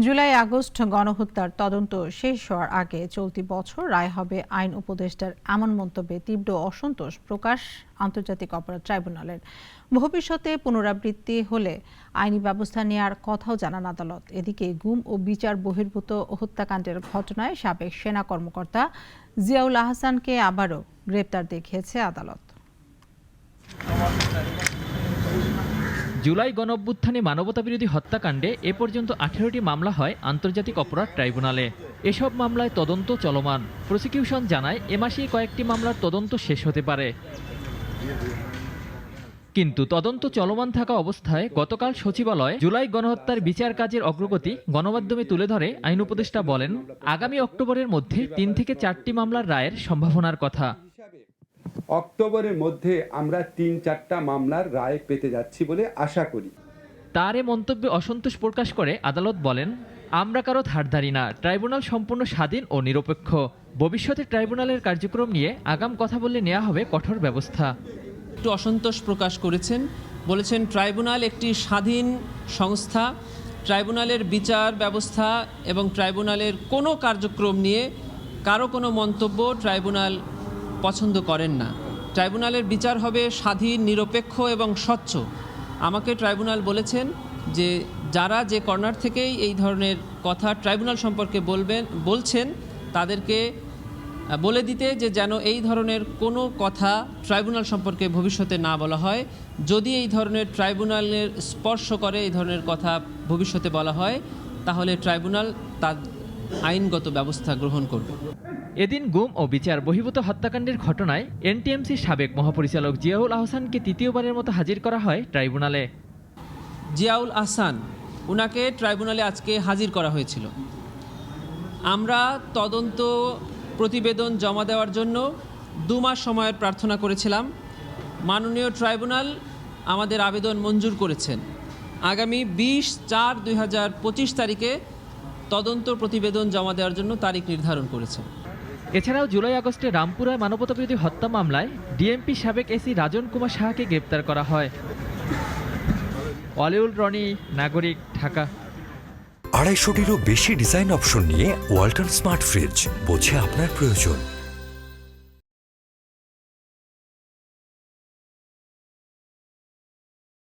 July August গণহত্যার তদন্ত শেষ হওয়ার আগে চলতি বছর রায় হবে আইন উপদেষ্টার এমন মন্তব্যে তীব্র অসন্তোষ প্রকাশ আন্তর্জাতিক অপরাধ ট্রাইব্যুনালের। ভবিষ্যতে পুনরাবৃত্তি হলে আইনি ব্যবস্থা নেওয়ার কথাও জানান আদালত। এদিকে গুম ও বিচার বহির্ভূত হত্যাকাণ্ডের ঘটনায় সাবেক সেনা কর্মকর্তা জিয়াউল আহসানকে আবারও গ্রেপ্তার দেখিয়েছে আদালত। জুলাই গণঅভ্যুত্থানে মানবতাবিরোধী হত্যাকাণ্ডে এ পর্যন্ত 18টি মামলা হয় আন্তর্জাতিক অপরাধ ট্রাইব্যুনালে। এসব মামলায় তদন্ত চলমান। প্রসিকিউশন জানায় এ মাসেই কয়েকটি মামলার তদন্ত শেষ হতে পারে। কিন্তু তদন্ত চলমান থাকা অবস্থায় গতকাল সচিবালয়ে জুলাই গণহত্যার বিচার কাজের অগ্রগতি গণমাধ্যমে তুলে ধরে আইন উপদেষ্টা বলেন, আগামী অক্টোবরের মধ্যে 3 থেকে 4টি মামলার রায়ের সম্ভাবনার কথা। অক্টোবরের মধ্যে আমরা 3-4টা মামলার রায় পেতে যাচ্ছি বলে আশা করি। তার এ মন্তব্যে অসন্তোষ প্রকাশ করে আদালত বলেন, আমরা কারো ধারধারি না, ট্রাইব্যুনাল সম্পূর্ণ স্বাধীন ও নিরপেক্ষ। ভবিষ্যতে ট্রাইব্যুনালের কার্যক্রম নিয়ে আগাম কথা বললে নেওয়া হবে কঠোর ব্যবস্থা। একটু অসন্তোষ প্রকাশ করেছেন, বলেছেন ট্রাইব্যুনাল একটি স্বাধীন সংস্থা। ট্রাইব্যুনালের বিচার ব্যবস্থা এবং ট্রাইব্যুনালের কোনো কার্যক্রম নিয়ে কারো কোনো মন্তব্য ট্রাইব্যুনাল পছন্দ করেন না। ট্রাইব্যুনালের বিচার হবে স্বাধীন, নিরপেক্ষ এবং স্বচ্ছ। আমাকে ট্রাইব্যুনাল বলেছেন যে যারা যে কর্নার থেকেই এই ধরনের কথা ট্রাইব্যুনাল সম্পর্কে বলছেন তাদেরকে বলে দিতে যে যেন এই ধরনের কোনো কথা ট্রাইব্যুনাল সম্পর্কে ভবিষ্যতে না বলা হয়। যদি এই ধরনের ট্রাইব্যুনালের স্পর্শ করে এই ধরনের কথা ভবিষ্যতে বলা হয়, তাহলে ট্রাইব্যুনাল তার আইনগত ব্যবস্থা গ্রহণ করবে। এদিন গুম ও বিচার বহির্ভূত হত্যাকাণ্ডের ঘটনায় এনটিএমসির সাবেক মহাপরিচালক জিয়াউল আহসানকে তৃতীয়বারের মতো হাজির করা হয় ট্রাইব্যুনালে। জিয়াউল আহসান উনাকে ট্রাইব্যুনালে আজকে হাজির করা হয়েছিল। আমরা তদন্ত প্রতিবেদন জমা দেওয়ার জন্য 2 মাস সময়ের প্রার্থনা করেছিলাম। মাননীয় ট্রাইব্যুনাল আমাদের আবেদন মঞ্জুর করেছেন। আগামী 20/4/2025 তারিখে তদন্ত প্রতিবেদন জমা দেওয়ার জন্য তারিখ নির্ধারণ করেছেন। এছাড়াও জুলাই আগস্টে রামপুরায় মানবতাবিরোধী হত্যা মামলায় ডিএমপি সাবেক এসি রাজন কুমার সাহাকে গ্রেপ্তার করা হয়। অলিউল রনি, নাগরিক, ঢাকা। 250টিরও বেশি ডিজাইন অপশন নিয়ে ওয়ালটন স্মার্ট ফ্রিজ, বোঝে আপনার প্রয়োজন।